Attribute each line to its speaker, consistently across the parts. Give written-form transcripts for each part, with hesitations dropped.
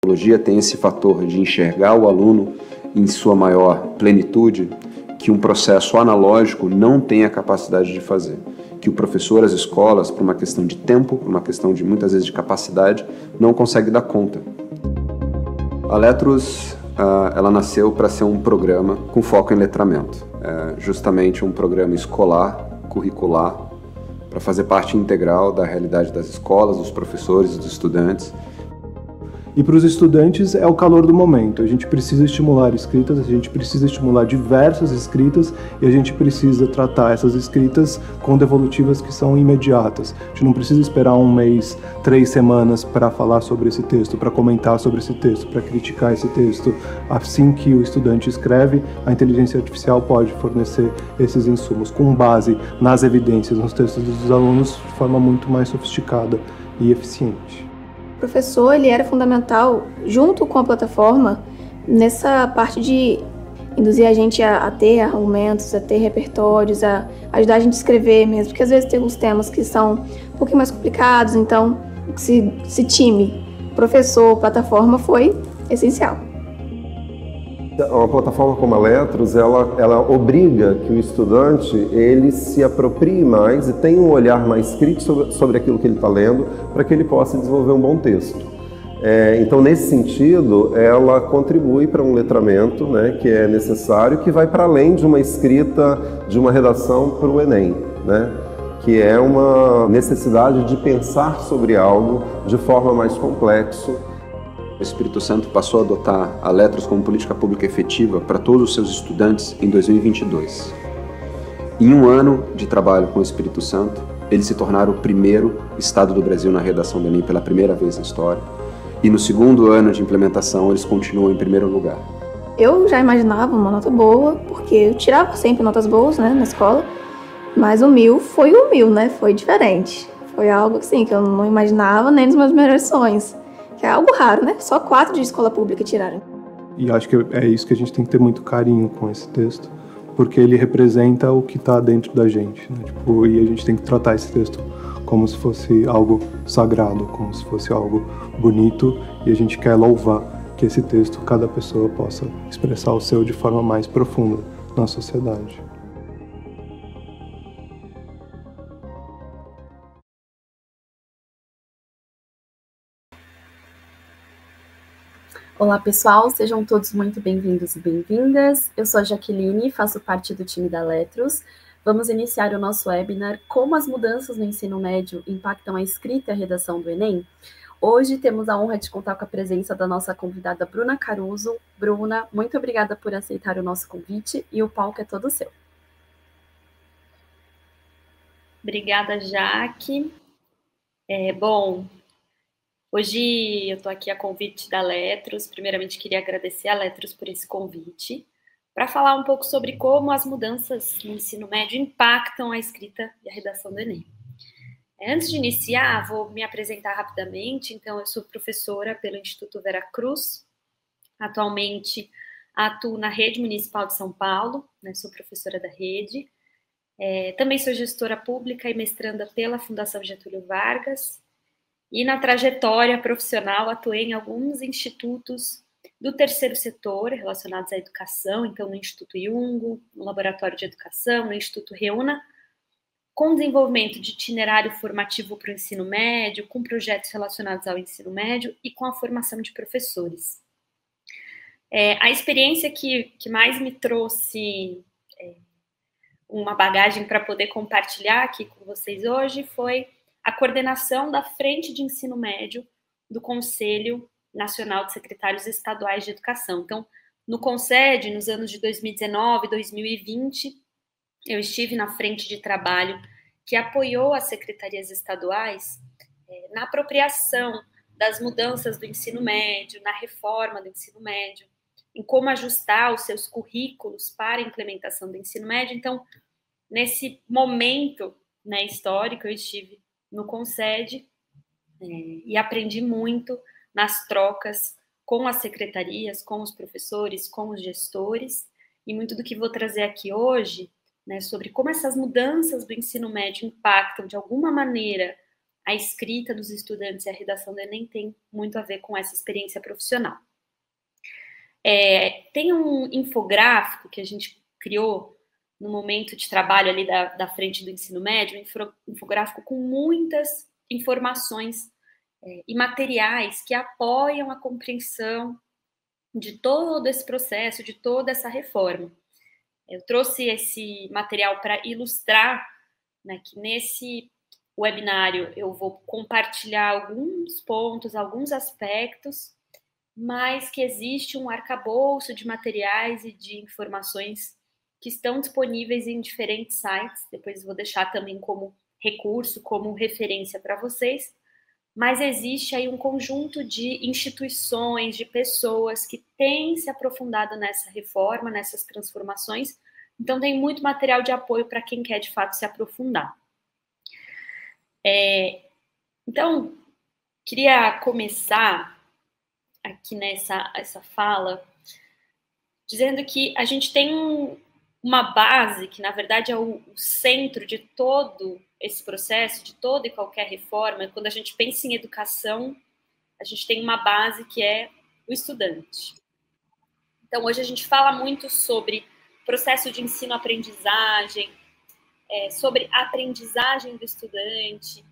Speaker 1: tecnologia tem esse fator de enxergar o aluno em sua maior plenitude, que um processo analógico não tem a capacidade de fazer. Que o professor, as escolas, por uma questão de tempo, por uma questão de muitas vezes de capacidade, não consegue dar conta. A Letros, ela nasceu para ser um programa com foco em letramento. Justamente um programa escolar, curricular, para fazer parte integral da realidade das escolas, dos professores e dos estudantes.
Speaker 2: E para os estudantes é o calor do momento. A gente precisa estimular escritas, a gente precisa estimular diversas escritas e a gente precisa tratar essas escritas com devolutivas que são imediatas. A gente não precisa esperar um mês, 3 semanas para falar sobre esse texto, para comentar sobre esse texto, para criticar esse texto. Assim que o estudante escreve, a inteligência artificial pode fornecer esses insumos com base nas evidências, nos textos dos alunos de forma muito mais sofisticada e eficiente.
Speaker 3: O professor, ele era fundamental, junto com a plataforma, nessa parte de induzir a gente a ter argumentos, a ter repertórios, a ajudar a gente a escrever mesmo, porque às vezes tem alguns temas que são um pouquinho mais complicados, então esse time, professor, plataforma, foi essencial.
Speaker 4: Uma plataforma como a Letros, ela obriga que o estudante ele se aproprie mais e tenha um olhar mais crítico sobre aquilo que ele está lendo, para que ele possa desenvolver um bom texto. Então, nesse sentido, ela contribui para um letramento, né, que é necessário, que vai para além de uma escrita, de uma redação para o Enem, né, que é uma necessidade de pensar sobre algo de forma mais complexa.
Speaker 1: O Espírito Santo passou a adotar a Letros como política pública efetiva para todos os seus estudantes em 2022. Em um ano de trabalho com o Espírito Santo, eles se tornaram o primeiro estado do Brasil na redação do Enem pela primeira vez na história. E no segundo ano de implementação, eles continuam em primeiro lugar.
Speaker 3: Eu já imaginava uma nota boa, porque eu tirava sempre notas boas, né, na escola, mas o 1000 foi o 1000, né, foi diferente. Foi algo assim que eu não imaginava nem nos meus melhores sonhos. Que é algo raro, né? Só 4 de escola pública tiraram.
Speaker 2: E acho que é isso que a gente tem que ter muito carinho com esse texto, porque ele representa o que está dentro da gente, né? E a gente tem que tratar esse texto como se fosse algo sagrado, como se fosse algo bonito, e a gente quer louvar que esse texto, cada pessoa possa expressar o seu de forma mais profunda na sociedade.
Speaker 5: Olá pessoal, sejam todos muito bem-vindos e bem-vindas. Eu sou a Jaqueline, faço parte do time da Letros. Vamos iniciar o nosso webinar Como as mudanças no ensino médio impactam a escrita e a redação do Enem. Hoje temos a honra de contar com a presença da nossa convidada Bruna Caruso. Bruna, muito obrigada por aceitar o nosso convite e o palco é todo seu.
Speaker 6: Obrigada, Jaque. Bom, hoje eu estou aqui a convite da Letros. Primeiramente, queria agradecer a Letros por esse convite, para falar um pouco sobre como as mudanças no ensino médio impactam a escrita e a redação do Enem. Antes de iniciar, vou me apresentar rapidamente. Então, eu sou professora pelo Instituto Vera Cruz. Atualmente, atuo na Rede Municipal de São Paulo, né? Sou professora da rede. Também sou gestora pública e mestranda pela Fundação Getúlio Vargas. E na trajetória profissional atuei em alguns institutos do terceiro setor relacionados à educação, então no Instituto Jungo, no Laboratório de Educação, no Instituto Reúna, com desenvolvimento de itinerário formativo para o ensino médio, com projetos relacionados ao ensino médio e com a formação de professores. A experiência que mais me trouxe uma bagagem para poder compartilhar aqui com vocês hoje foi a coordenação da Frente de Ensino Médio do Conselho Nacional de Secretários Estaduais de Educação. Então, no CONSED, nos anos de 2019 e 2020, eu estive na frente de trabalho que apoiou as secretarias estaduais na apropriação das mudanças do ensino médio, na reforma do ensino médio, em como ajustar os seus currículos para a implementação do ensino médio. Então, nesse momento, né, histórico, eu estive no CONSED e aprendi muito nas trocas com as secretarias, com os professores, com os gestores, e muito do que vou trazer aqui hoje, né, sobre como essas mudanças do ensino médio impactam, de alguma maneira, a escrita dos estudantes e a redação do Enem tem muito a ver com essa experiência profissional. Tem um infográfico que a gente criou no momento de trabalho ali da frente do ensino médio, um infográfico com muitas informações e materiais que apoiam a compreensão de todo esse processo, de toda essa reforma. Eu trouxe esse material para ilustrar, né, que nesse webinário eu vou compartilhar alguns pontos, alguns aspectos, mas que existe um arcabouço de materiais e de informações que estão disponíveis em diferentes sites. Depois vou deixar também como recurso, como referência para vocês. Mas existe aí um conjunto de instituições, de pessoas que têm se aprofundado nessa reforma, nessas transformações. Então, tem muito material de apoio para quem quer, de fato, se aprofundar. Então, queria começar aqui essa fala dizendo que a gente tem uma base que, na verdade, é o centro de todo esse processo, de toda e qualquer reforma. Quando a gente pensa em educação, a gente tem uma base que é o estudante. Então, hoje a gente fala muito sobre processo de ensino-aprendizagem, sobre a aprendizagem do estudante,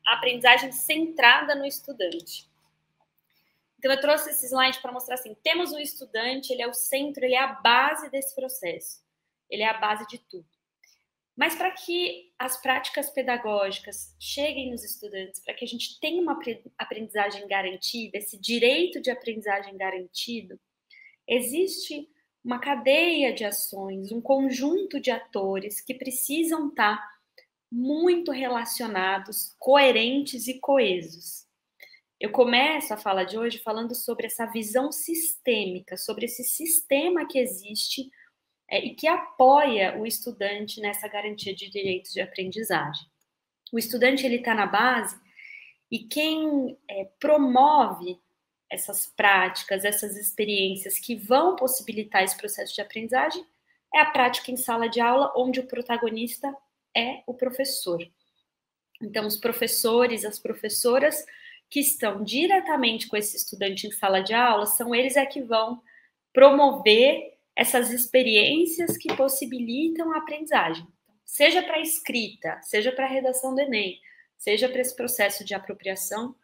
Speaker 6: a aprendizagem centrada no estudante. Então, eu trouxe esse slide para mostrar assim, temos o estudante, ele é o centro, ele é a base desse processo, ele é a base de tudo. Mas para que as práticas pedagógicas cheguem nos estudantes, para que a gente tenha uma aprendizagem garantida, esse direito de aprendizagem garantido, existe uma cadeia de ações, um conjunto de atores que precisam estar muito relacionados, coerentes e coesos. Eu começo a fala de hoje falando sobre essa visão sistêmica, sobre esse sistema que existe e que apoia o estudante nessa garantia de direitos de aprendizagem. O estudante ele está na base e quem promove essas práticas, essas experiências que vão possibilitar esse processo de aprendizagem é a prática em sala de aula, onde o protagonista é o professor. Então, os professores, as professoras que estão diretamente com esse estudante em sala de aula, são eles que vão promover essas experiências que possibilitam a aprendizagem. Seja para a escrita, seja para a redação do Enem, seja para esse processo de apropriação,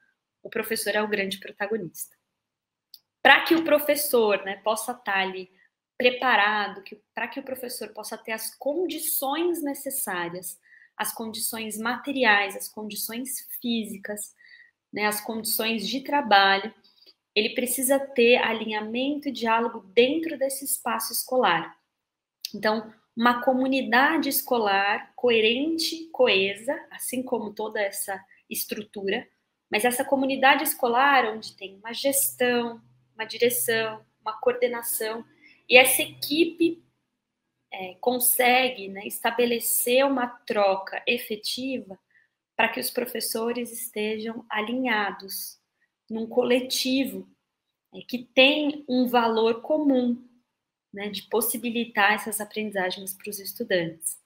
Speaker 6: o professor é o grande protagonista. Para que o professor possa estar ali preparado, para que o professor possa ter as condições necessárias, as condições materiais, as condições físicas, as condições de trabalho, ele precisa ter alinhamento e diálogo dentro desse espaço escolar. Então, uma comunidade escolar coerente, coesa, assim como toda essa estrutura, mas essa comunidade escolar onde tem uma gestão, uma direção, uma coordenação, e essa equipe consegue estabelecer uma troca efetiva para que os professores estejam alinhados num coletivo que tem um valor comum, de possibilitar essas aprendizagens para os estudantes.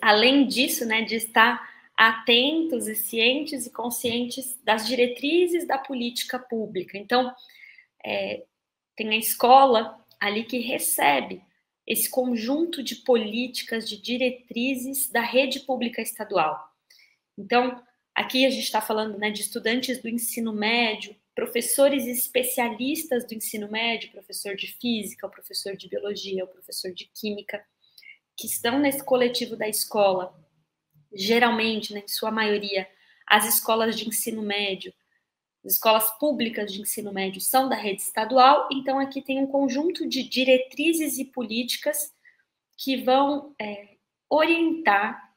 Speaker 6: Além disso, de estar atentos e cientes e conscientes das diretrizes da política pública. Então, tem a escola ali que recebe esse conjunto de políticas, de diretrizes da rede pública estadual. Então, aqui a gente está falando de estudantes do ensino médio, professores especialistas do ensino médio, professor de física, o professor de biologia, o professor de química, que estão nesse coletivo da escola. Geralmente, em sua maioria, as escolas de ensino médio, as escolas públicas de ensino médio são da rede estadual, então aqui tem um conjunto de diretrizes e políticas que vão orientar,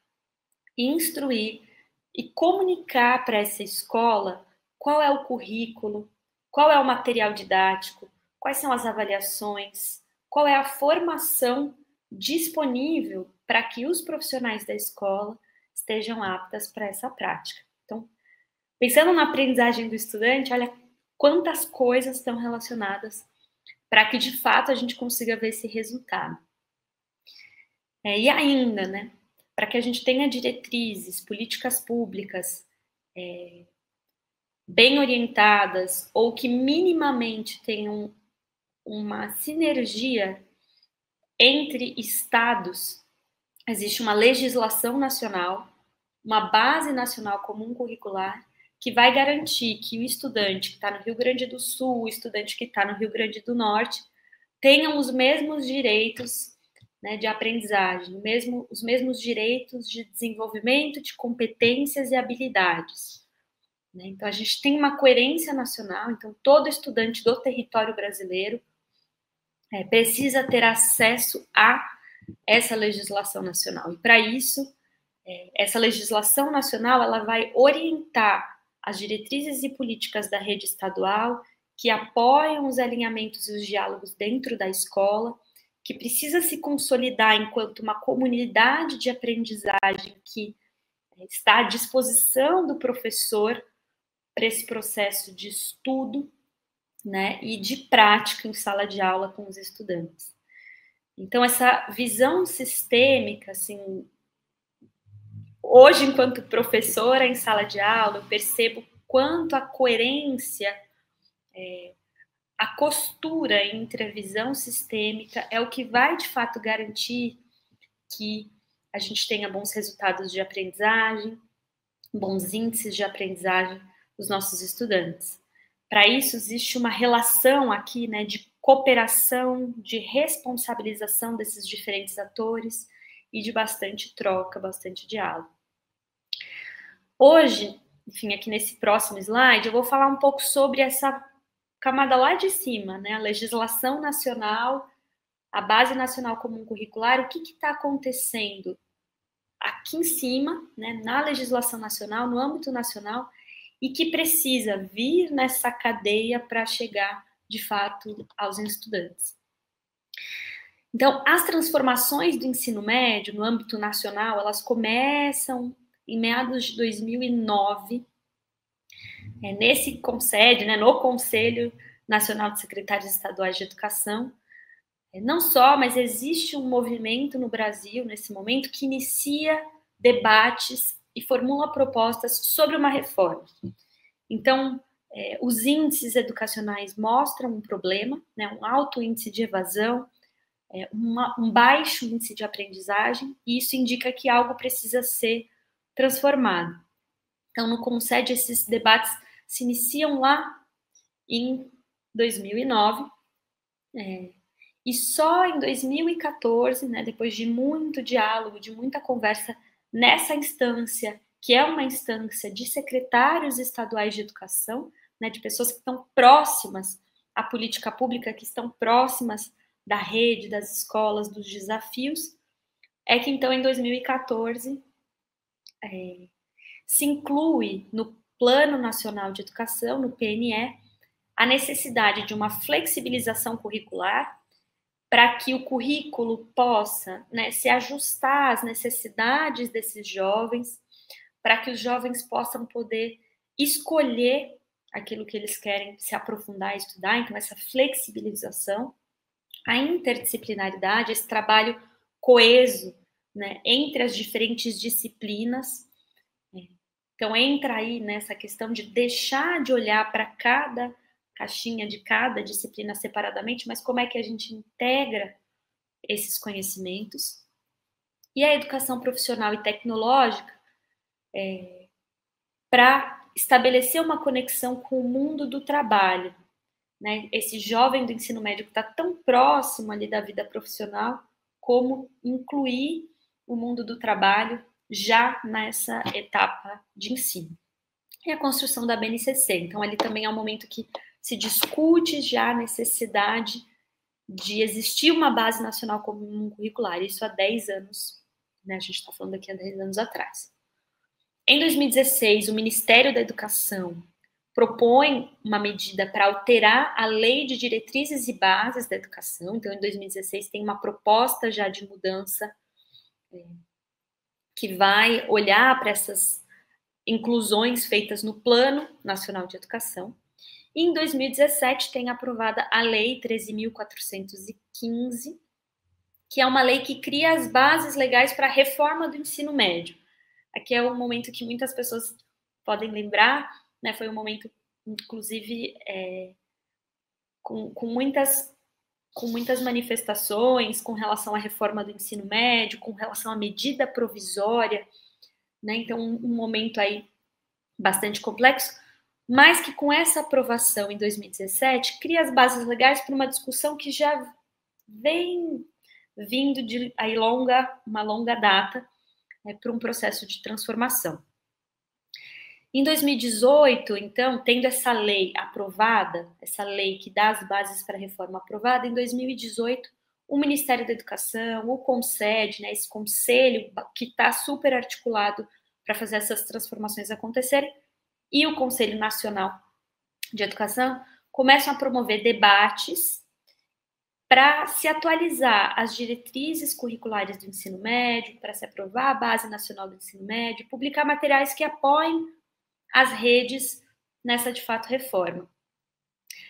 Speaker 6: instruir e comunicar para essa escola qual é o currículo, qual é o material didático, quais são as avaliações, qual é a formação disponível para que os profissionais da escola estejam aptas para essa prática. Então, pensando na aprendizagem do estudante, olha quantas coisas estão relacionadas para que, de fato, a gente consiga ver esse resultado. E ainda, para que a gente tenha diretrizes, políticas públicas bem orientadas ou que minimamente tenham uma sinergia entre estados. Existe uma legislação nacional, uma base nacional comum curricular, que vai garantir que o estudante que está no Rio Grande do Sul, o estudante que está no Rio Grande do Norte, tenham os mesmos direitos, né, de aprendizagem, os mesmos direitos de desenvolvimento de competências e habilidades. Né? Então, a gente tem uma coerência nacional, então todo estudante do território brasileiro precisa ter acesso a essa legislação nacional. E, para isso, essa legislação nacional ela vai orientar as diretrizes e políticas da rede estadual que apoiam os alinhamentos e os diálogos dentro da escola, que precisa se consolidar enquanto uma comunidade de aprendizagem que está à disposição do professor para esse processo de estudo, né, e de prática em sala de aula com os estudantes. Então, essa visão sistêmica, assim, hoje, enquanto professora em sala de aula, eu percebo quanto a coerência, a costura entre a visão sistêmica é o que vai, de fato, garantir que a gente tenha bons resultados de aprendizagem, bons índices de aprendizagem dos nossos estudantes. Para isso, existe uma relação aqui, né, de cooperação, de responsabilização desses diferentes atores e de bastante troca, bastante diálogo. Hoje, enfim, aqui nesse próximo slide, eu vou falar um pouco sobre essa camada lá de cima, né, a legislação nacional, a base nacional comum curricular, o que está acontecendo aqui em cima, né, na legislação nacional, no âmbito nacional, e que precisa vir nessa cadeia para chegar, de fato, aos estudantes. Então, as transformações do ensino médio no âmbito nacional, elas começam em meados de 2009, nesse CONSED, né, no Conselho Nacional de Secretários Estaduais de Educação. Não só, mas existe um movimento no Brasil, nesse momento, que inicia debates e formula propostas sobre uma reforma. Então, os índices educacionais mostram um problema, né, um alto índice de evasão, um baixo índice de aprendizagem, e isso indica que algo precisa ser transformado. Então, no CONSED, esses debates se iniciam lá em 2009, e só em 2014, né, depois de muito diálogo, de muita conversa nessa instância, que é uma instância de secretários estaduais de educação, né, de pessoas que estão próximas à política pública, que estão próximas da rede, das escolas, dos desafios, é que então em 2014 se inclui no Plano Nacional de Educação, no PNE, a necessidade de uma flexibilização curricular para que o currículo possa, né, se ajustar às necessidades desses jovens, para que os jovens possam poder escolher aquilo que eles querem se aprofundar e estudar. Então, essa flexibilização, a interdisciplinaridade, esse trabalho coeso, né, entre as diferentes disciplinas. Então, entra aí nessa questão de deixar de olhar para cada caixinha de cada disciplina separadamente, mas como é que a gente integra esses conhecimentos. E a educação profissional e tecnológica para estabelecer uma conexão com o mundo do trabalho, né? Esse jovem do ensino médio que está tão próximo ali da vida profissional, como incluir o mundo do trabalho já nessa etapa de ensino. E a construção da BNCC. Então, ali também é um momento que se discute já a necessidade de existir uma base nacional comum curricular. Isso há 10 anos, né? A gente está falando aqui há 10 anos atrás. Em 2016, o Ministério da Educação propõe uma medida para alterar a Lei de Diretrizes e Bases da Educação. Então, em 2016, tem uma proposta já de mudança que vai olhar para essas inclusões feitas no Plano Nacional de Educação. E em 2017 tem aprovada a Lei 13.415, que é uma lei que cria as bases legais para a reforma do ensino médio. Aqui é o momento que muitas pessoas podem lembrar, né, foi um momento, inclusive, com muitas manifestações com relação à reforma do ensino médio, com relação à medida provisória, né? Então, um momento aí bastante complexo, mas que com essa aprovação em 2017 cria as bases legais para uma discussão que já vem vindo de aí uma longa data, né, para um processo de transformação. Em 2018, então, tendo essa lei aprovada, essa lei que dá as bases para a reforma aprovada, em 2018, o Ministério da Educação, o CONSED, né, esse conselho que está super articulado para fazer essas transformações acontecerem, e o Conselho Nacional de Educação começam a promover debates para se atualizar as diretrizes curriculares do ensino médio, para se aprovar a Base Nacional do Ensino Médio, publicar materiais que apoiem as redes nessa, de fato, reforma.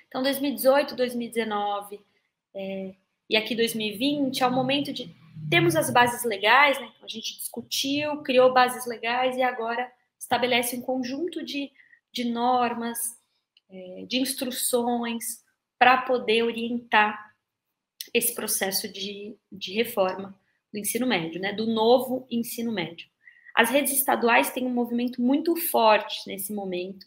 Speaker 6: Então, 2018, 2019 e aqui 2020 é o momento de... Temos as bases legais, né? A gente discutiu, criou bases legais e agora estabelece um conjunto de normas, de instruções para poder orientar esse processo de reforma do ensino médio, né? Do novo ensino médio. As redes estaduais têm um movimento muito forte nesse momento.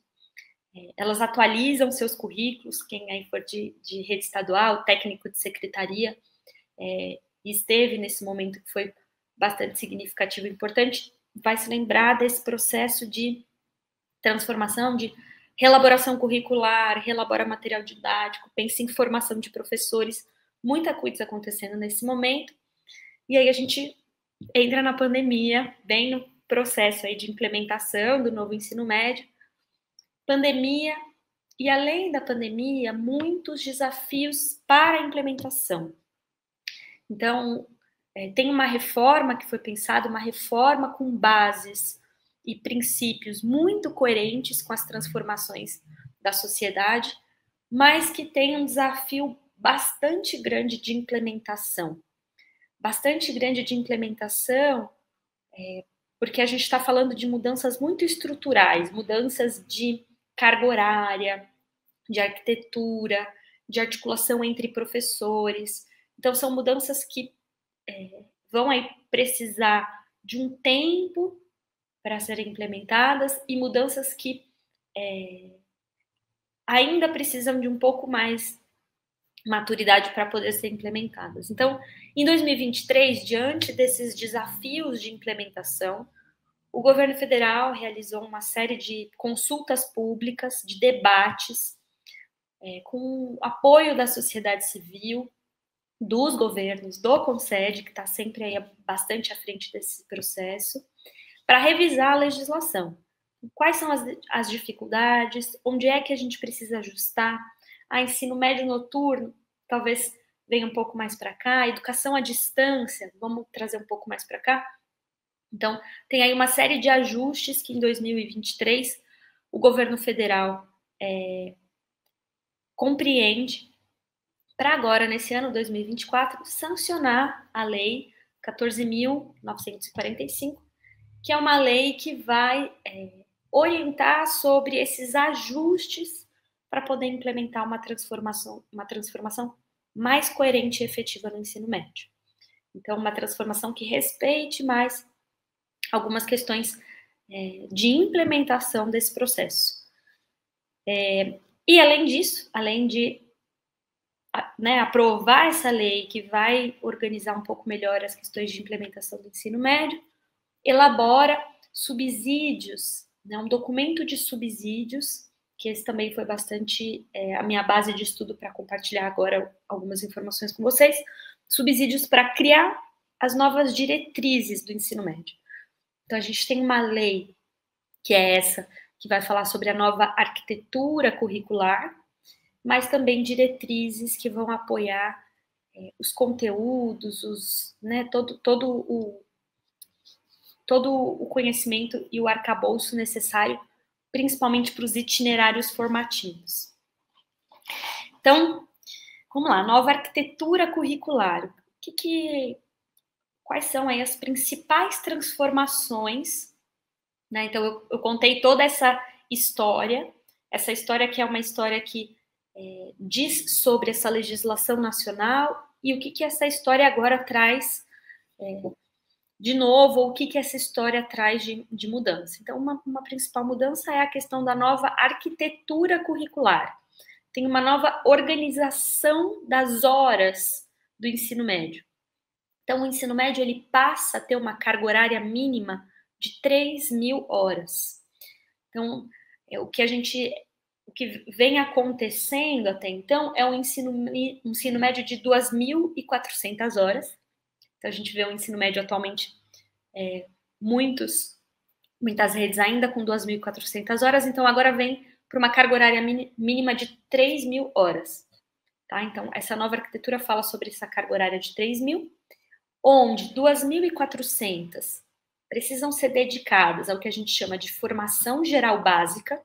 Speaker 6: Elas atualizam seus currículos, quem aí for de rede estadual, técnico de secretaria, esteve nesse momento que foi bastante significativo e importante, vai se lembrar desse processo de transformação, de reelaboração curricular, reelabora material didático, pensa em formação de professores, muita coisa acontecendo nesse momento. E aí a gente entra na pandemia, bem no processo aí de implementação do novo ensino médio, pandemia, e além da pandemia, muitos desafios para a implementação. Então, tem uma reforma que foi pensada, uma reforma com bases e princípios muito coerentes com as transformações da sociedade, mas que tem um desafio bastante grande de implementação. Bastante grande de implementação, porque a gente está falando de mudanças muito estruturais, mudanças de carga horária, de arquitetura, de articulação entre professores. Então, são mudanças que vão aí precisar de um tempo para serem implementadas e mudanças que ainda precisam de um pouco mais maturidade para poder ser implementadas. Então, em 2023, diante desses desafios de implementação, o governo federal realizou uma série de consultas públicas, de debates, com o apoio da sociedade civil, dos governos, do CONSED, que está sempre aí bastante à frente desse processo, para revisar a legislação. Quais são as dificuldades, onde é que a gente precisa ajustar? Ensino médio noturno, talvez venha um pouco mais para cá, educação à distância, vamos trazer um pouco mais para cá. Então, tem aí uma série de ajustes que em 2023 o governo federal compreende para agora, nesse ano 2024, sancionar a Lei 14.945, que é uma lei que vai orientar sobre esses ajustes para poder implementar uma transformação mais coerente e efetiva no ensino médio. Então, uma transformação que respeite mais algumas questões de implementação desse processo. E, além disso, além de aprovar essa lei que vai organizar um pouco melhor as questões de implementação do ensino médio, elabora subsídios, um documento de subsídios, que esse também foi bastante a minha base de estudo para compartilhar agora algumas informações com vocês, subsídios para criar as novas diretrizes do ensino médio. Então, a gente tem uma lei, que é essa, que vai falar sobre a nova arquitetura curricular, mas também diretrizes que vão apoiar os conteúdos, todo o conhecimento e o arcabouço necessário, principalmente para os itinerários formativos. Então, vamos lá, nova arquitetura curricular. Quais são aí as principais transformações, né? Então, eu contei toda essa história que é uma história que diz sobre essa legislação nacional e o que essa história agora traz de novo, ou o que essa história traz de mudança. Então, uma principal mudança é a questão da nova arquitetura curricular. Tem uma nova organização das horas do ensino médio. Então, o ensino médio ele passa a ter uma carga horária mínima de 3.000 horas. Então, o que vem acontecendo até então é um ensino médio de 2.400 horas. Então, a gente vê o ensino médio atualmente, muitas redes ainda com 2.400 horas, então agora vem para uma carga horária mínima de 3.000 horas. Tá? Então, essa nova arquitetura fala sobre essa carga horária de 3.000, onde 2.400 precisam ser dedicadas ao que a gente chama de formação geral básica,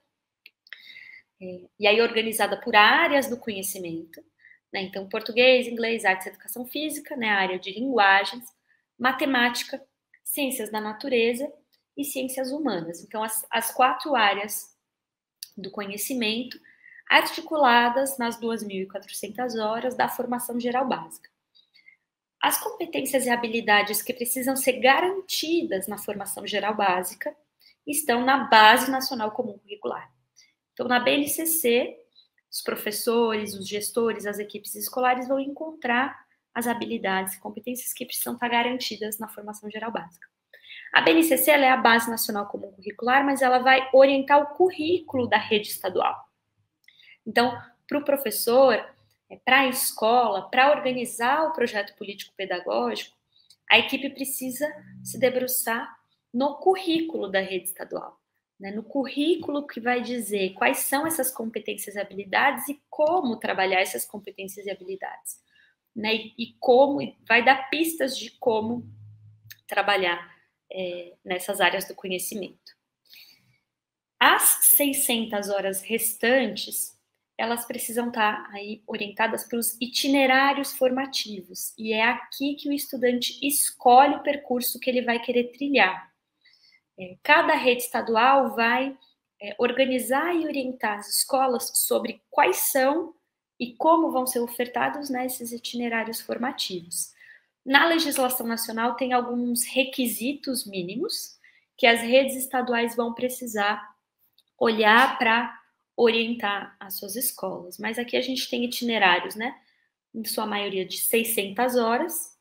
Speaker 6: e aí organizada por áreas do conhecimento, né? Então, português, inglês, artes e educação física, né? A área de linguagens, matemática, ciências da natureza e ciências humanas. Então, as 4 áreas do conhecimento articuladas nas 2.400 horas da formação geral básica. As competências e habilidades que precisam ser garantidas na formação geral básica estão na Base Nacional Comum Curricular. Então, na BNCC, os professores, os gestores, as equipes escolares vão encontrar as habilidades e competências que precisam estar garantidas na formação geral básica. A BNCC ela é a Base Nacional Comum Curricular, mas ela vai orientar o currículo da rede estadual. Então, para o professor, para a escola, para organizar o projeto político-pedagógico, a equipe precisa se debruçar no currículo da rede estadual. No currículo que vai dizer quais são essas competências e habilidades e como trabalhar essas competências e habilidades. E como vai dar pistas de como trabalhar nessas áreas do conhecimento. As 600 horas restantes, elas precisam estar aí orientadas para os itinerários formativos. E é aqui que o estudante escolhe o percurso que ele vai querer trilhar. Cada rede estadual vai organizar e orientar as escolas sobre quais são e como vão ser ofertados esses itinerários formativos. Na legislação nacional tem alguns requisitos mínimos que as redes estaduais vão precisar olhar para orientar as suas escolas. Mas aqui a gente tem itinerários, em sua maioria de 600 horas,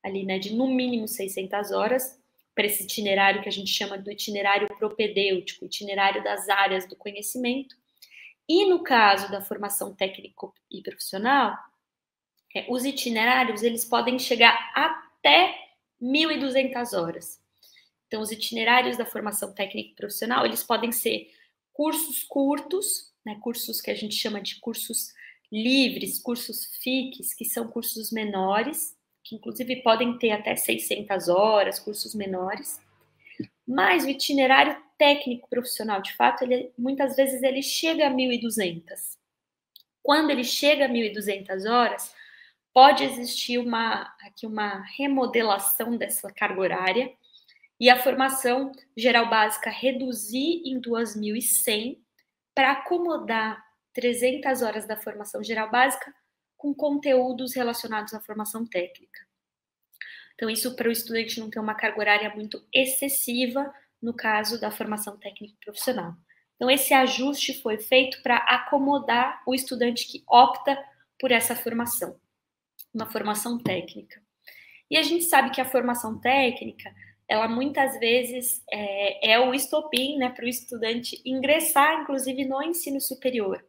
Speaker 6: ali, de no mínimo 600 horas, para esse itinerário que a gente chama do itinerário propedêutico, itinerário das áreas do conhecimento. E no caso da formação técnico e profissional, os itinerários eles podem chegar até 1.200 horas. Então, os itinerários da formação técnico e profissional, eles podem ser cursos curtos, cursos que a gente chama de cursos livres, cursos FICs, que são cursos menores, que inclusive podem ter até 600 horas, cursos menores. Mas o itinerário técnico profissional, de fato, muitas vezes ele chega a 1.200. Quando ele chega a 1.200 horas, pode existir aqui uma remodelação dessa carga horária e a formação geral básica reduzir em 2.100 para acomodar 300 horas da formação geral básica com conteúdos relacionados à formação técnica. Então, isso para o estudante não ter uma carga horária muito excessiva no caso da formação técnica profissional. Então, esse ajuste foi feito para acomodar o estudante que opta por essa formação, uma formação técnica. E a gente sabe que a formação técnica, ela muitas vezes é o estopim para o estudante ingressar, inclusive, no ensino superior.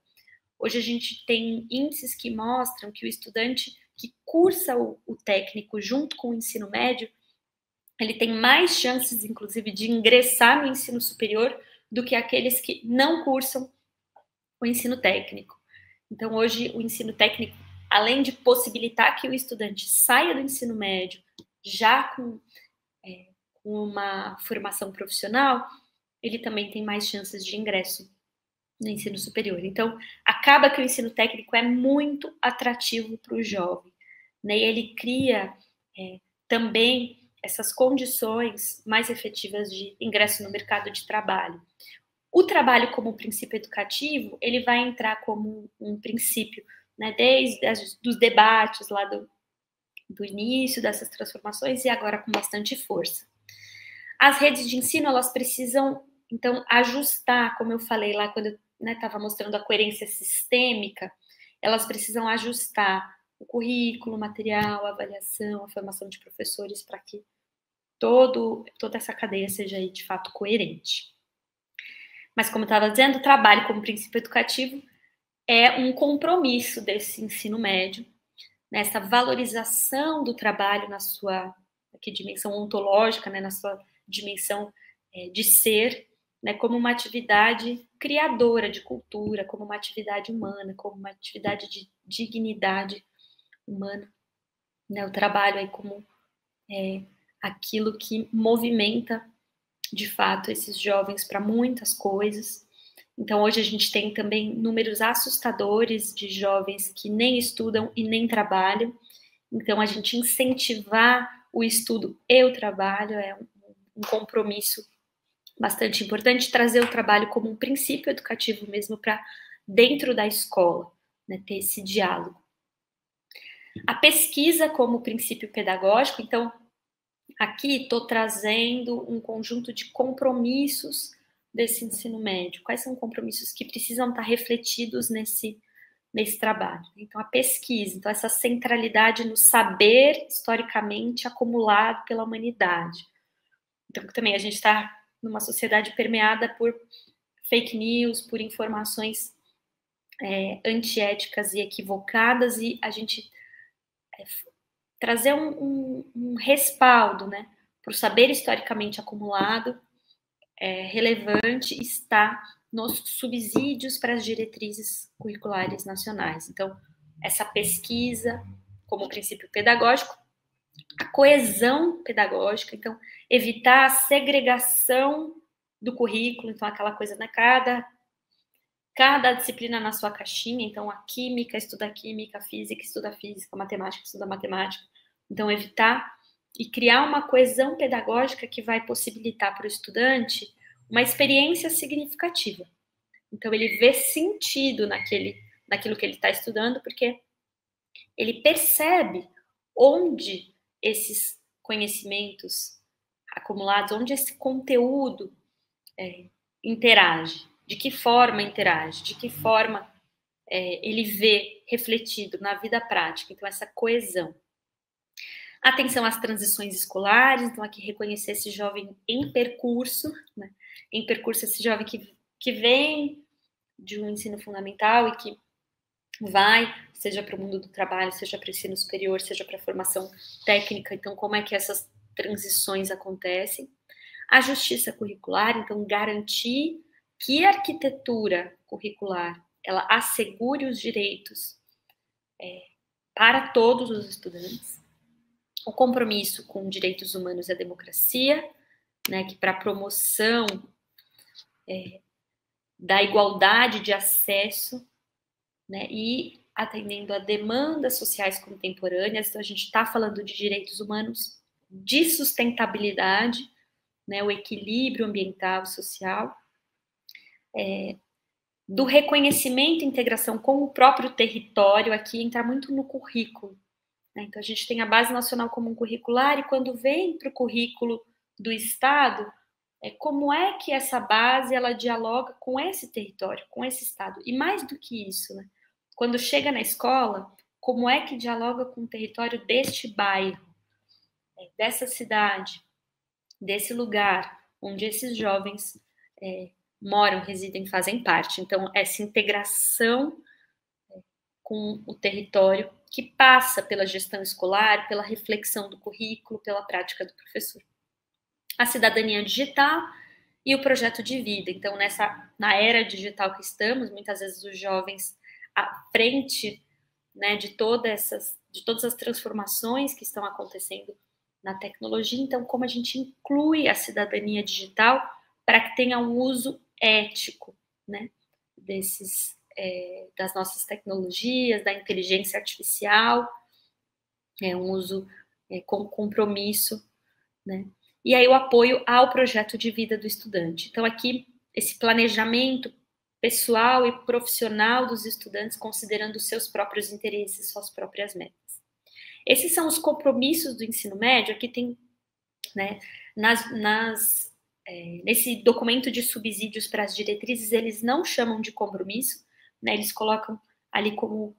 Speaker 6: Hoje a gente tem índices que mostram que o estudante que cursa o técnico junto com o ensino médio, ele tem mais chances, inclusive, de ingressar no ensino superior do que aqueles que não cursam o ensino técnico. Então, hoje, o ensino técnico, além de possibilitar que o estudante saia do ensino médio já com uma formação profissional, ele também tem mais chances de ingresso no ensino superior. Então, acaba que o ensino técnico é muito atrativo para o jovem, E ele cria também essas condições mais efetivas de ingresso no mercado de trabalho. O trabalho como princípio educativo, ele vai entrar como um princípio, né, desde os debates lá do início dessas transformações e agora com bastante força. As redes de ensino, elas precisam, então, ajustar, como eu falei lá quando eu estava mostrando a coerência sistêmica, elas precisam ajustar o currículo, o material, a avaliação, a formação de professores para que toda essa cadeia seja aí, de fato, coerente. Mas, como eu estava dizendo, o trabalho como princípio educativo é um compromisso desse ensino médio, nessa valorização do trabalho na sua dimensão ontológica, né, na sua dimensão de ser, né, como uma atividade criadora de cultura, como uma atividade humana, como uma atividade de dignidade humana. Né, o trabalho aí como aquilo que movimenta, de fato, esses jovens para muitas coisas. Então, hoje a gente tem também números assustadores de jovens que nem estudam e nem trabalham. Então, a gente incentivar o estudo e o trabalho é um compromisso bastante importante, trazer o trabalho como um princípio educativo mesmo para dentro da escola, né, ter esse diálogo. A pesquisa como princípio pedagógico, então, aqui estou trazendo um conjunto de compromissos desse ensino médio. Quais são compromissos que precisam estar refletidos nesse trabalho? Então, a pesquisa, então, essa centralidade no saber historicamente acumulado pela humanidade. Então, também a gente está numa sociedade permeada por fake news, por informações antiéticas e equivocadas, e a gente trazer um respaldo, né, para o saber historicamente acumulado, relevante, está nos subsídios para as diretrizes curriculares nacionais. Então, essa pesquisa como princípio pedagógico, a coesão pedagógica, então, evitar a segregação do currículo, então, aquela coisa, né, cada disciplina na sua caixinha, então, a química estuda química, a física estuda física, a matemática estuda matemática. Então, evitar e criar uma coesão pedagógica que vai possibilitar para o estudante uma experiência significativa. Então, ele vê sentido naquilo que ele está estudando, porque ele percebe onde esses conhecimentos acumulados, onde esse conteúdo interage, de que forma interage, de que forma ele vê refletido na vida prática. Então, essa coesão. Atenção às transições escolares, então aqui reconhecer esse jovem em percurso, né? Em percurso esse jovem que vem de um ensino fundamental e que vai, seja para o mundo do trabalho, seja para o ensino superior, seja para a formação técnica, então como é que essas transições acontecem. A justiça curricular, então garantir que a arquitetura curricular, ela assegure os direitos para todos os estudantes. O compromisso com direitos humanos e a democracia, né, que para a promoção da igualdade de acesso, né, e atendendo a demandas sociais contemporâneas. Então, a gente está falando de direitos humanos, de sustentabilidade, né, o equilíbrio ambiental e social, do reconhecimento e integração com o próprio território, aqui entra muito no currículo. Então, a gente tem a Base Nacional Comum Curricular, e quando vem para o currículo do Estado, como é que essa base ela dialoga com esse território, com esse Estado? E mais do que isso, né? Quando chega na escola, como é que dialoga com o território deste bairro, dessa cidade, desse lugar onde esses jovens moram, residem, fazem parte? Então, essa integração com o território que passa pela gestão escolar, pela reflexão do currículo, pela prática do professor. A cidadania digital e o projeto de vida. Então, na era digital que estamos, muitas vezes os jovens à frente, né, de todas as transformações que estão acontecendo na tecnologia. Então, como a gente inclui a cidadania digital para que tenha um uso ético, né, das nossas tecnologias, da inteligência artificial, um uso com compromisso né? E aí o apoio ao projeto de vida do estudante. Então aqui esse planejamento pessoal e profissional dos estudantes, considerando os seus próprios interesses, suas próprias metas. Esses são os compromissos do ensino médio. Aqui tem, né, nesse documento de subsídios para as diretrizes, eles não chamam de compromisso, né, eles colocam ali como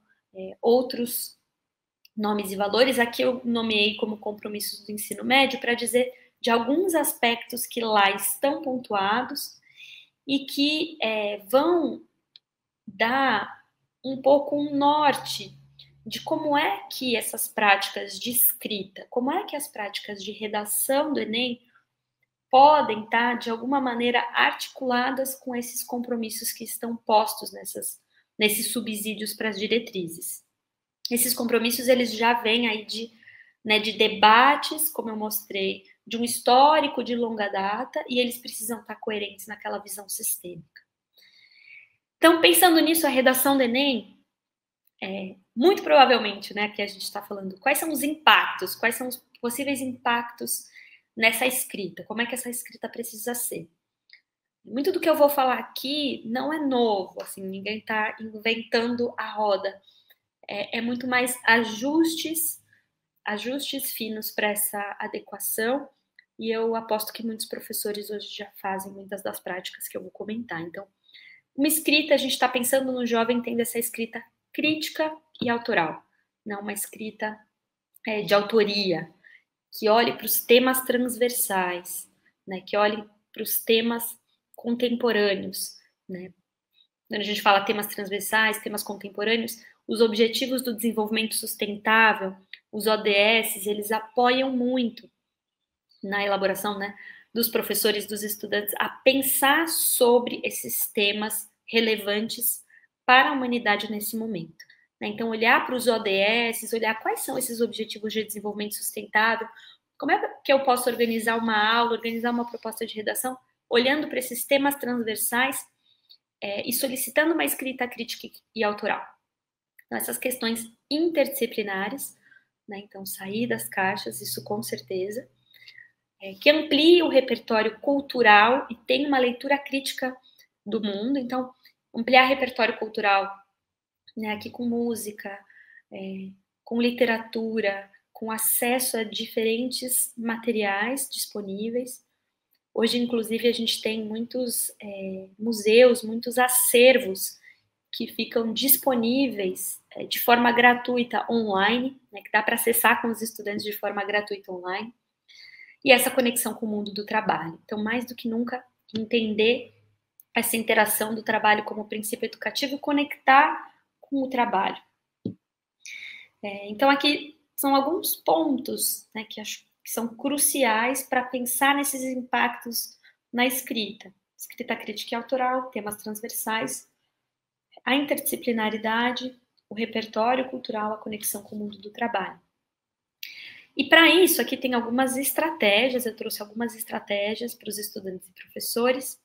Speaker 6: outros nomes e valores. Aqui eu nomeei como compromissos do ensino médio para dizer de alguns aspectos que lá estão pontuados e que vão dar um pouco um norte de como é que essas práticas de escrita, como é que as práticas de redação do Enem podem estar, de alguma maneira, articuladas com esses compromissos que estão postos nesses subsídios para as diretrizes. Esses compromissos, eles já vêm aí de debates, como eu mostrei, de um histórico de longa data, e eles precisam estar coerentes naquela visão sistêmica. Então, pensando nisso, a redação do Enem, muito provavelmente, né, que a gente está falando, quais são os impactos, quais são os possíveis impactos nessa escrita, como é que essa escrita precisa ser. Muito do que eu vou falar aqui não é novo, assim, ninguém está inventando a roda, é muito mais ajustes finos para essa adequação, e eu aposto que muitos professores hoje já fazem muitas das práticas que eu vou comentar. Então, uma escrita, a gente está pensando no jovem tendo essa escrita crítica e autoral, não uma escrita de autoria, que olhe para os temas transversais, né, que olhe para os temas contemporâneos, né. Quando a gente fala temas transversais, temas contemporâneos, os Objetivos do Desenvolvimento Sustentável, os ODS, eles apoiam muito na elaboração, né, dos professores, dos estudantes, a pensar sobre esses temas relevantes para a humanidade nesse momento. Né? Então, olhar para os ODS, olhar quais são esses Objetivos de Desenvolvimento Sustentável, como é que eu posso organizar uma aula, organizar uma proposta de redação, olhando para esses temas transversais e solicitando uma escrita crítica e autoral. Então, essas questões interdisciplinares, né? Então, sair das caixas, isso com certeza, que amplie o repertório cultural e tenha uma leitura crítica do mundo. Então, ampliar repertório cultural, né, aqui com música, com literatura, com acesso a diferentes materiais disponíveis. Hoje, inclusive, a gente tem muitos museus, muitos acervos que ficam disponíveis de forma gratuita online, né, que dá para acessar com os estudantes de forma gratuita online. E essa conexão com o mundo do trabalho. Então, mais do que nunca, entender essa interação do trabalho como princípio educativo e conectar com o trabalho. Então, aqui são alguns pontos, né, que acho que são cruciais para pensar nesses impactos na escrita. Escrita crítica e autoral, temas transversais, a interdisciplinaridade, o repertório cultural, a conexão com o mundo do trabalho. E para isso, aqui tem algumas estratégias, eu trouxe algumas estratégias para os estudantes e professores,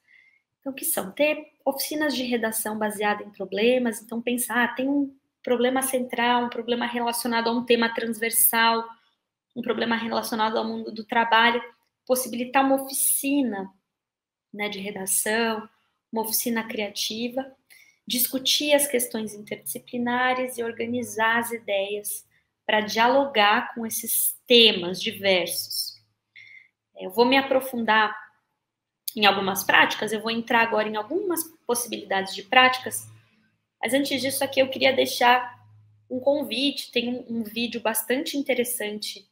Speaker 6: então, que são ter oficinas de redação baseada em problemas, então pensar, tem um problema central, um problema relacionado a um tema transversal, um problema relacionado ao mundo do trabalho, possibilitar uma oficina, né, de redação, uma oficina criativa, discutir as questões interdisciplinares e organizar as ideias para dialogar com esses temas diversos. Eu vou me aprofundar em algumas práticas, eu vou entrar agora em algumas possibilidades de práticas, mas antes disso aqui eu queria deixar um convite, tem um vídeo bastante interessante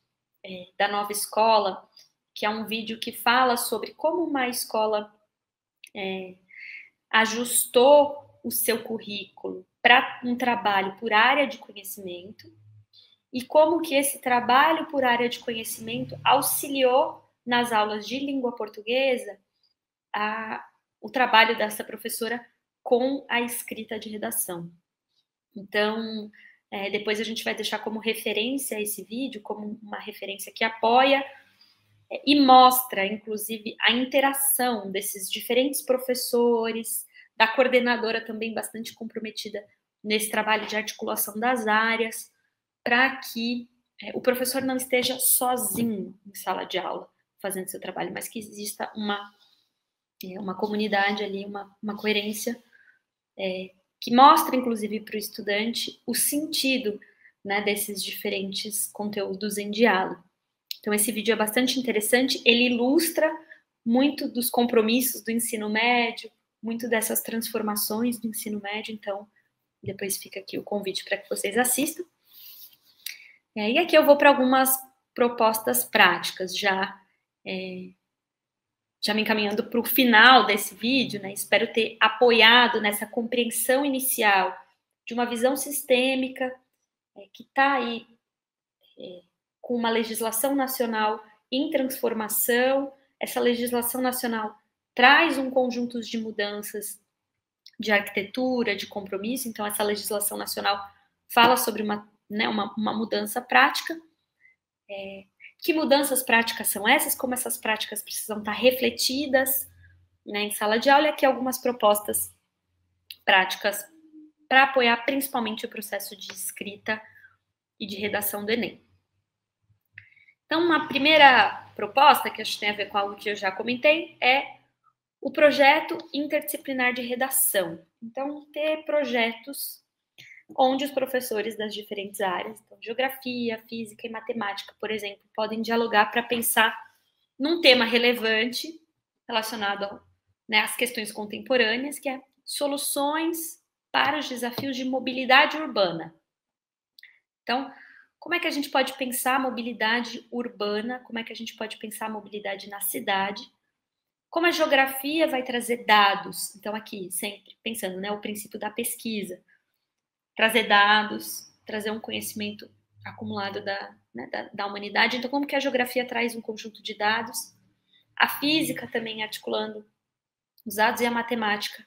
Speaker 6: da Nova Escola, que é um vídeo que fala sobre como uma escola ajustou o seu currículo para um trabalho por área de conhecimento, e como que esse trabalho por área de conhecimento auxiliou nas aulas de língua portuguesa o trabalho dessa professora com a escrita de redação. Então, depois a gente vai deixar como referência esse vídeo, como uma referência que apoia e mostra, inclusive, a interação desses diferentes professores, da coordenadora também bastante comprometida nesse trabalho de articulação das áreas, para que o professor não esteja sozinho em sala de aula, fazendo seu trabalho, mas que exista uma comunidade ali, uma coerência que mostra, inclusive, para o estudante o sentido, né, desses diferentes conteúdos em diálogo. Então, esse vídeo é bastante interessante, ele ilustra muito dos compromissos do ensino médio, muito dessas transformações do ensino médio, então, depois fica aqui o convite para que vocês assistam. E aqui eu vou para algumas propostas práticas, já me encaminhando para o final desse vídeo, né? Espero ter apoiado nessa compreensão inicial de uma visão sistêmica que está aí com uma legislação nacional em transformação. Essa legislação nacional traz um conjunto de mudanças de arquitetura, de compromisso, então essa legislação nacional fala sobre uma mudança prática. Que mudanças práticas são essas? Como essas práticas precisam estar refletidas, né, em sala de aula? E aqui algumas propostas práticas para apoiar principalmente o processo de escrita e de redação do Enem. Então, uma primeira proposta, que acho que tem a ver com algo que eu já comentei, é o projeto interdisciplinar de redação. Então, ter projetos onde os professores das diferentes áreas, então geografia, física e matemática, por exemplo, podem dialogar para pensar num tema relevante relacionado, né, às questões contemporâneas, que é soluções para os desafios de mobilidade urbana. Então, como é que a gente pode pensar a mobilidade urbana? Como é que a gente pode pensar a mobilidade na cidade? Como a geografia vai trazer dados? Então, aqui, sempre pensando, né, o princípio da pesquisa. Trazer dados, trazer um conhecimento acumulado da humanidade. Então, como que a geografia traz um conjunto de dados? A física também articulando os dados e a matemática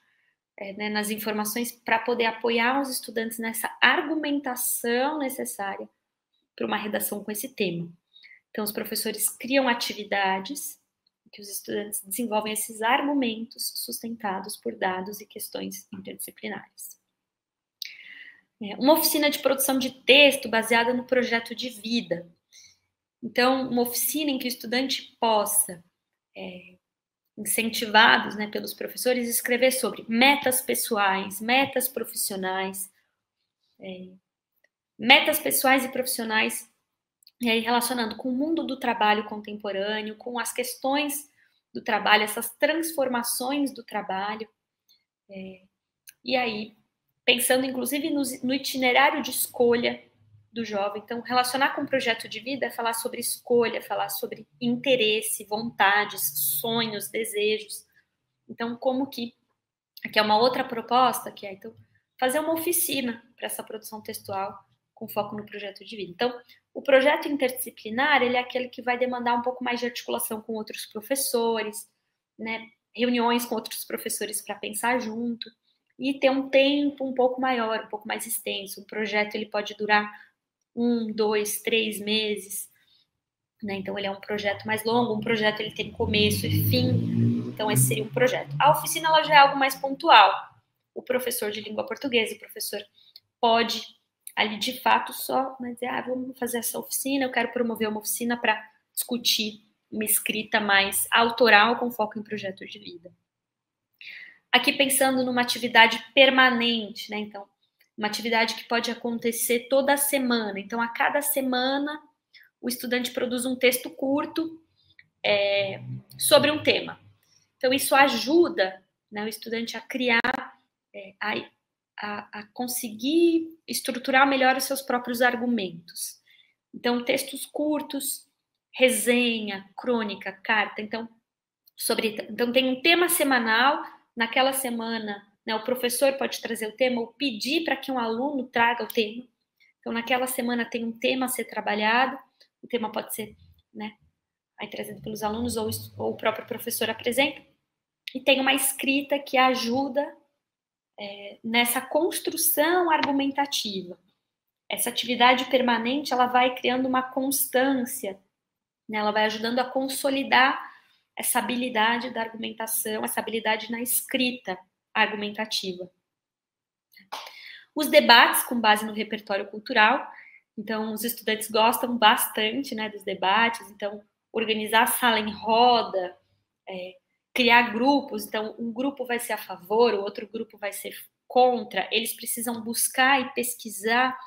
Speaker 6: nas informações para poder apoiar os estudantes nessa argumentação necessária para uma redação com esse tema. Então, os professores criam atividades que os estudantes desenvolvem esses argumentos sustentados por dados e questões interdisciplinares. Uma oficina de produção de texto baseada no projeto de vida. Então, uma oficina em que o estudante possa, incentivados, né, pelos professores, escrever sobre metas pessoais, metas profissionais, e aí relacionando com o mundo do trabalho contemporâneo, com as questões do trabalho, essas transformações do trabalho, e aí pensando inclusive no itinerário de escolha do jovem. Então, relacionar com o projeto de vida é falar sobre escolha, falar sobre interesse, vontades, sonhos, desejos. Então, como que... Aqui é uma outra proposta, que é então, fazer uma oficina para essa produção textual com foco no projeto de vida. Então, o projeto interdisciplinar, ele é aquele que vai demandar um pouco mais de articulação com outros professores, né? Reuniões com outros professores para pensar junto, e ter um tempo um pouco maior, um pouco mais extenso. Um projeto ele pode durar 1, 2, 3 meses, né? Então ele é um projeto mais longo, um projeto ele tem começo e fim, então esse seria um projeto. A oficina ela já é algo mais pontual. O professor de língua portuguesa, o professor pode ali de fato só dizer, vamos fazer essa oficina, eu quero promover uma oficina para discutir uma escrita mais autoral com foco em projeto de vida. Aqui pensando numa atividade permanente, né? Então, uma atividade que pode acontecer toda semana. Então, a cada semana, o estudante produz um texto curto sobre um tema. Então, isso ajuda, né, o estudante a criar, a conseguir estruturar melhor os seus próprios argumentos. Então, textos curtos, resenha, crônica, carta. Então, tem um tema semanal. Naquela semana, né, o professor pode trazer o tema ou pedir para que um aluno traga o tema. Então, naquela semana tem um tema a ser trabalhado. O tema pode ser, né, aí trazido pelos alunos ou o próprio professor apresenta. E tem uma escrita que ajuda nessa construção argumentativa. Essa atividade permanente, ela vai criando uma constância, né, ela vai ajudando a consolidar essa habilidade da argumentação, essa habilidade na escrita argumentativa. Os debates com base no repertório cultural. Então, os estudantes gostam bastante, né, dos debates. Então, organizar a sala em roda, criar grupos. Então, um grupo vai ser a favor, o outro grupo vai ser contra. Eles precisam buscar e pesquisar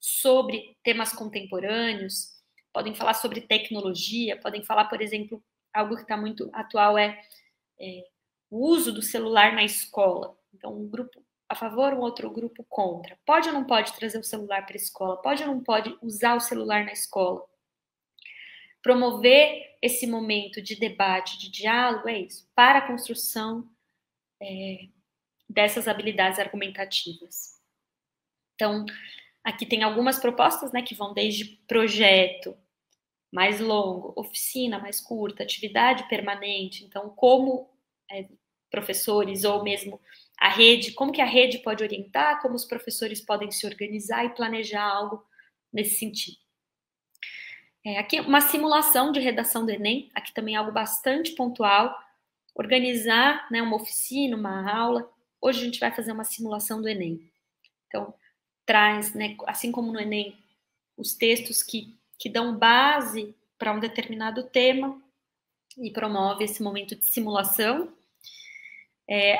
Speaker 6: sobre temas contemporâneos, podem falar sobre tecnologia, podem falar, por exemplo, algo que está muito atual o uso do celular na escola. Então, um grupo a favor, um outro grupo contra. Pode ou não pode trazer o celular para a escola? Pode ou não pode usar o celular na escola? Promover esse momento de debate, de diálogo, é isso, para a construção dessas habilidades argumentativas. Então, aqui tem algumas propostas, né, que vão desde projeto mais longo, oficina mais curta, atividade permanente. Então, como professores ou mesmo a rede, como que a rede pode orientar, como os professores podem se organizar e planejar algo nesse sentido. Aqui uma simulação de redação do Enem, aqui também é algo bastante pontual, organizar, né, uma oficina, uma aula. Hoje a gente vai fazer uma simulação do Enem. Então, traz, né, assim como no Enem, os textos que dão base para um determinado tema e promove esse momento de simulação.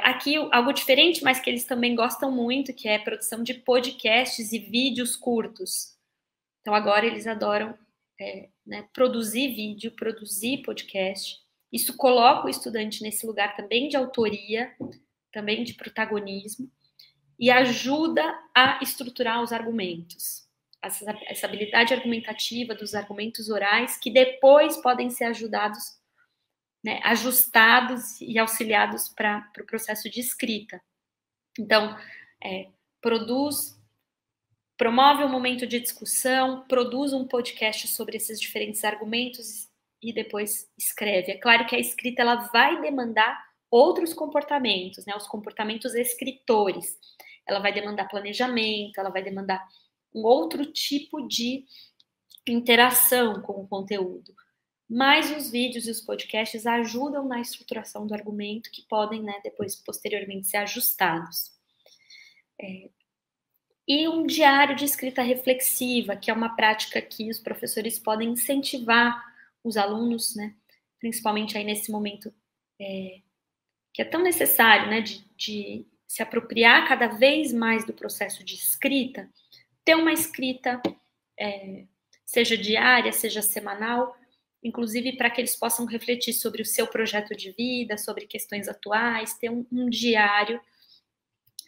Speaker 6: Aqui, algo diferente, mas que eles também gostam muito, que é a produção de podcasts e vídeos curtos. Então, agora eles adoram né, produzir vídeo, produzir podcast. Isso coloca o estudante nesse lugar também de autoria, também de protagonismo, e ajuda a estruturar os argumentos. Essa habilidade argumentativa dos argumentos orais, que depois podem ser ajudados, né, ajustados e auxiliados para o processo de escrita. Então, promove um momento de discussão, produz um podcast sobre esses diferentes argumentos e depois escreve. É claro que a escrita ela vai demandar outros comportamentos, né, os comportamentos escritores. Ela vai demandar planejamento, ela vai demandar um outro tipo de interação com o conteúdo. Mas os vídeos e os podcasts ajudam na estruturação do argumento, que podem, né, depois, posteriormente, ser ajustados. E um diário de escrita reflexiva, que é uma prática que os professores podem incentivar os alunos, né, principalmente aí nesse momento que é tão necessário, né, de se apropriar cada vez mais do processo de escrita, ter uma escrita, seja diária, seja semanal, inclusive para que eles possam refletir sobre o seu projeto de vida, sobre questões atuais, ter um diário,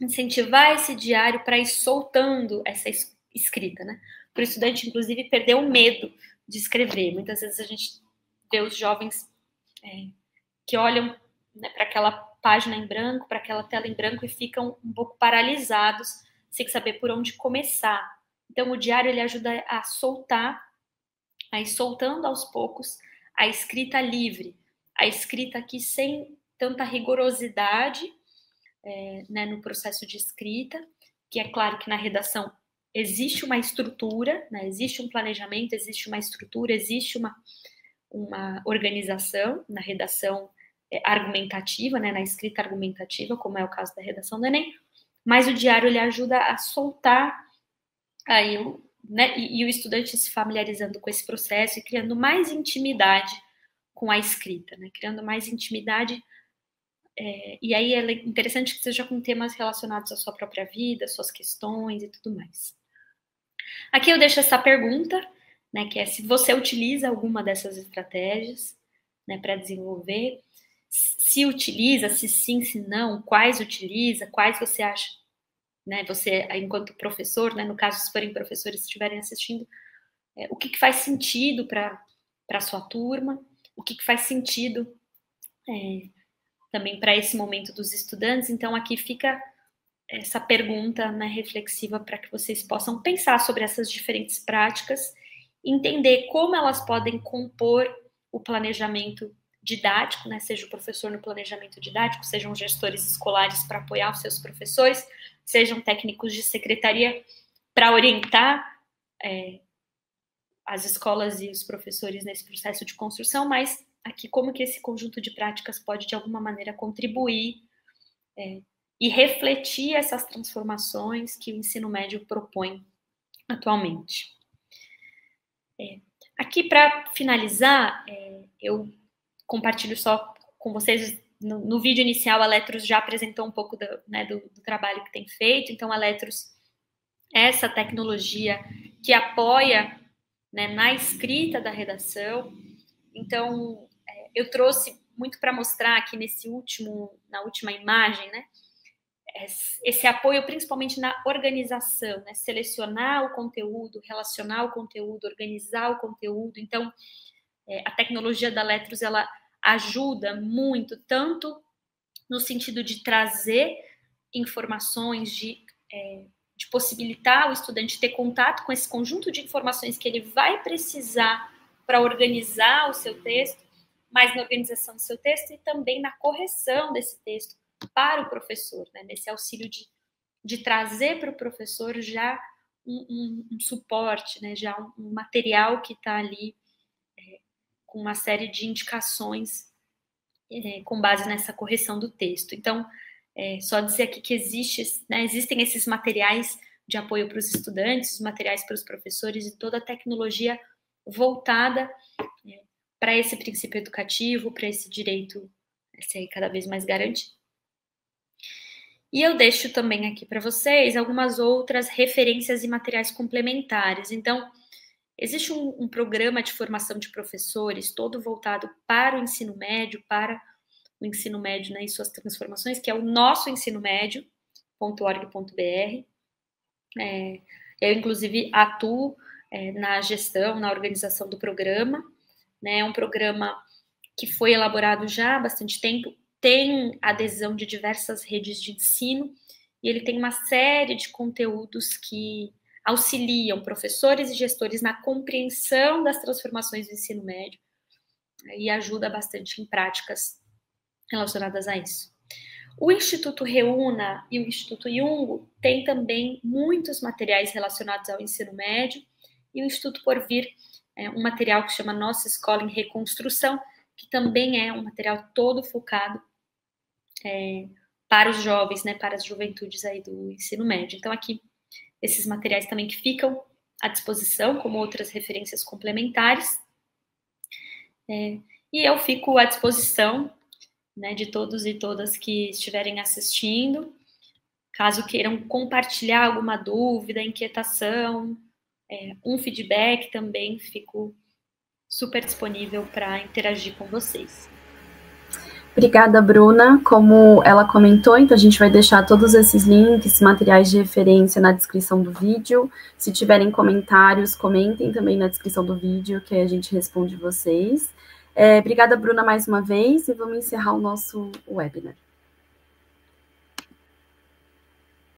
Speaker 6: incentivar esse diário para ir soltando essa escrita, né? Para o estudante, inclusive, perder o medo de escrever. Muitas vezes a gente vê os jovens que olham, né, para aquela página em branco, para aquela tela em branco e ficam um pouco paralisados, sem saber por onde começar. Então, o diário ele ajuda a soltar, a ir soltando aos poucos a escrita livre, a escrita aqui sem tanta rigorosidade, né, no processo de escrita, que é claro que na redação existe uma estrutura, né, existe um planejamento, existe uma estrutura, existe uma organização na redação argumentativa, né, na escrita argumentativa, como é o caso da redação do Enem, mas o diário ele ajuda a soltar aí, né, e o estudante se familiarizando com esse processo e criando mais intimidade com a escrita, né, criando mais intimidade. E aí é interessante que seja com temas relacionados à sua própria vida, suas questões e tudo mais. Aqui eu deixo essa pergunta, né, que é se você utiliza alguma dessas estratégias, né, para desenvolver, se utiliza, se sim, se não, quais utiliza, quais você acha, né, você enquanto professor, né, no caso se forem professores que estiverem assistindo, o que faz sentido para a sua turma, o que faz sentido também para esse momento dos estudantes. Então, aqui fica essa pergunta, né, reflexiva para que vocês possam pensar sobre essas diferentes práticas, entender como elas podem compor o planejamento didático, né, seja o professor no planejamento didático, sejam gestores escolares para apoiar os seus professores, sejam técnicos de secretaria para orientar as escolas e os professores nesse processo de construção, mas aqui como que esse conjunto de práticas pode, de alguma maneira, contribuir e refletir essas transformações que o ensino médio propõe atualmente. Aqui, para finalizar, eu compartilho só com vocês. No vídeo inicial, a Letros já apresentou um pouco do trabalho que tem feito. Então, a Letros é essa tecnologia que apoia, né, na escrita da redação. Então, eu trouxe muito para mostrar aqui na última imagem, né, esse apoio principalmente na organização, né, selecionar o conteúdo, relacionar o conteúdo, organizar o conteúdo. Então, a tecnologia da Letros, ela ajuda muito, tanto no sentido de trazer informações, de possibilitar o estudante ter contato com esse conjunto de informações que ele vai precisar para organizar o seu texto, mas na organização do seu texto e também na correção desse texto para o professor, né? Nesse auxílio de trazer para o professor já um suporte, né? Já um material que está ali com uma série de indicações com base nessa correção do texto. Então, só dizer aqui que existem esses materiais de apoio para os estudantes, os materiais para os professores e toda a tecnologia voltada para esse princípio educativo, para esse direito ser cada vez mais garantido. E eu deixo também aqui para vocês algumas outras referências e materiais complementares. Então, existe um programa de formação de professores todo voltado para o ensino médio, né, e suas transformações, que é o nosso ensino médio.org.br. Eu, inclusive, atuo na gestão, na organização do programa. Né, é um programa que foi elaborado já há bastante tempo, tem adesão de diversas redes de ensino, e ele tem uma série de conteúdos que auxiliam professores e gestores na compreensão das transformações do ensino médio e ajuda bastante em práticas relacionadas a isso. O Instituto Reúna e o Instituto Jungo têm também muitos materiais relacionados ao ensino médio, e o Instituto Porvir um material que chama Nossa Escola em Reconstrução, que também é um material todo focado para os jovens, né, para as juventudes aí do ensino médio. Então, aqui, esses materiais também que ficam à disposição, como outras referências complementares. E eu fico à disposição, né, de todos e todas que estiverem assistindo, caso queiram compartilhar alguma dúvida, inquietação, um feedback, também fico super disponível para interagir com vocês.
Speaker 5: Obrigada, Bruna. Como ela comentou, então a gente vai deixar todos esses links, materiais de referência na descrição do vídeo. Se tiverem comentários, comentem também na descrição do vídeo, que a gente responde vocês. Obrigada, Bruna, mais uma vez, e vamos encerrar o nosso webinar.